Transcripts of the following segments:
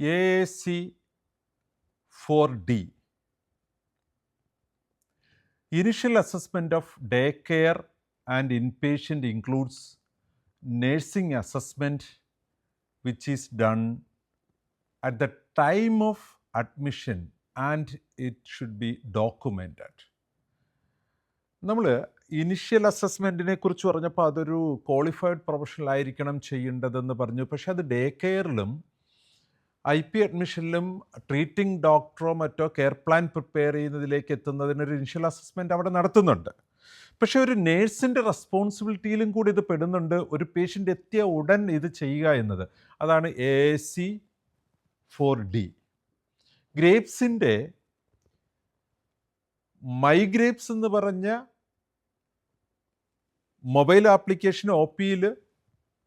AAC 4D. Initial assessment of daycare and inpatient includes nursing assessment, which is done at the time of admission and it should be documented. നമ്മൾ initial അസസ്മെൻറ്റിനെ കുറിച്ച് പറഞ്ഞപ്പോൾ അതൊരു qualified professional ആയിരിക്കണം ചെയ്യേണ്ടതെന്ന് പറഞ്ഞു. പക്ഷെ അത് ഡേ കെയറിലും IP അഡ്മിഷനിലും ട്രീറ്റിംഗ് ഡോക്ടറോ മറ്റോ കെയർ പ്ലാൻ പ്രിപ്പയർ ചെയ്യുന്നതിലേക്ക് എത്തുന്നതിനൊരു ഇനിഷ്യൽ അസസ്മെൻറ്റ് അവിടെ നടത്തുന്നുണ്ട്. പക്ഷെ ഒരു നേഴ്സിൻ്റെ റെസ്പോൺസിബിലിറ്റിയിലും കൂടി ഇത് പെടുന്നുണ്ട്, ഒരു പേഷ്യൻ്റ് എത്തിയ ഉടൻ ഇത് ചെയ്യുക എന്നത്. അതാണ് AAC 4D. ഗ്രേപ്സിൻ്റെ മൈഗ്രേപ്സ് എന്ന് പറഞ്ഞ മൊബൈൽ ആപ്ലിക്കേഷൻ OPയിൽ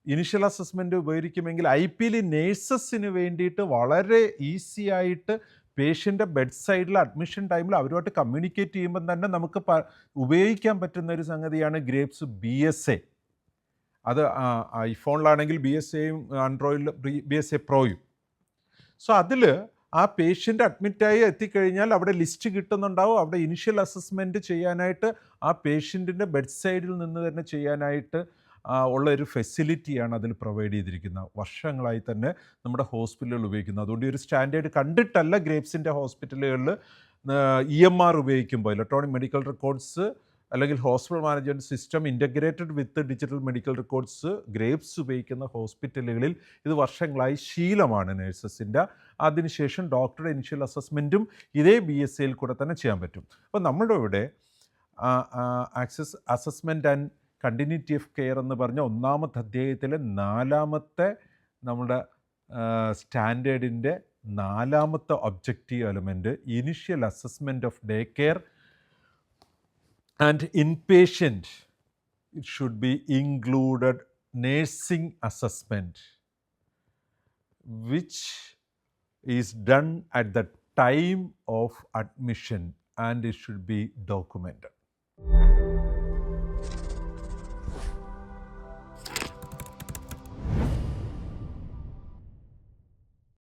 ഇനിഷ്യൽ അസസ്മെൻറ്റ് ഉപയോഗിക്കുമെങ്കിൽ IP-യിൽ നേഴ്സസിന് വേണ്ടിയിട്ട് വളരെ ഈസി ആയിട്ട് പേഷ്യൻ്റെ ബെഡ് സൈഡിൽ അഡ്മിഷൻ ടൈമിൽ അവരുമായിട്ട് കമ്മ്യൂണിക്കേറ്റ് ചെയ്യുമ്പം തന്നെ നമുക്ക് ഉപയോഗിക്കാൻ പറ്റുന്ന ഒരു സംഗതിയാണ് ഗ്രേപ്സ് BSA. അത് ഐഫോണിലാണെങ്കിൽ BSAയും ആൻഡ്രോയിഡിൽ BSA പ്രോയും. സോ അതിൽ ആ പേഷ്യൻ്റ് അഡ്മിറ്റായി എത്തിക്കഴിഞ്ഞാൽ അവിടെ ലിസ്റ്റ് കിട്ടുന്നുണ്ടാവും. അവിടെ ഇനിഷ്യൽ അസസ്മെൻറ്റ് ചെയ്യാനായിട്ട് ആ പേഷ്യൻറ്റിൻ്റെ ബെഡ് സൈഡിൽ നിന്ന് തന്നെ ചെയ്യാനായിട്ട് ഉള്ള ഒരു ഫെസിലിറ്റിയാണ് അതിൽ പ്രൊവൈഡ് ചെയ്തിരിക്കുന്നത്. വർഷങ്ങളായി തന്നെ നമ്മുടെ ഹോസ്പിറ്റലുകൾ ഉപയോഗിക്കുന്നത്. അതുകൊണ്ട് ഒരു സ്റ്റാൻഡേർഡ് കണ്ടിട്ടല്ല ഗ്രേപ്സിൻ്റെ ഹോസ്പിറ്റലുകളിൽ EMR ഉപയോഗിക്കുമ്പോൾ ഇലക്ട്രോണിക് മെഡിക്കൽ റെക്കോർഡ്സ് അല്ലെങ്കിൽ ഹോസ്പിറ്റൽ മാനേജ്മെൻറ്റ് സിസ്റ്റം ഇൻ്റഗ്രേറ്റഡ് വിത്ത് ഡിജിറ്റൽ മെഡിക്കൽ റെക്കോർഡ്സ് ഗ്രേപ്സ് ഉപയോഗിക്കുന്ന ഹോസ്പിറ്റലുകളിൽ ഇത് വർഷങ്ങളായി ശീലമാണ് നേഴ്സസിൻ്റെ. അതിനുശേഷം ഡോക്ടറുടെ ഇനിഷ്യൽ അസസ്മെൻറ്റും ഇതേ BSAയിൽ കൂടെ തന്നെ ചെയ്യാൻ പറ്റും. അപ്പോൾ നമ്മുടെ ഇവിടെ assessment and continuity of care എന്ന് പറഞ്ഞ 1-ാമത്തെ അധ്യായത്തിലെ 4-ാമത്തെ നമ്മുടെ സ്റ്റാൻഡേർഡിൻ്റെ 4-ാമത്തെ objective element initial assessment of day care and inpatient. It should be included nursing assessment, which is done at the time of admission and it should be documented.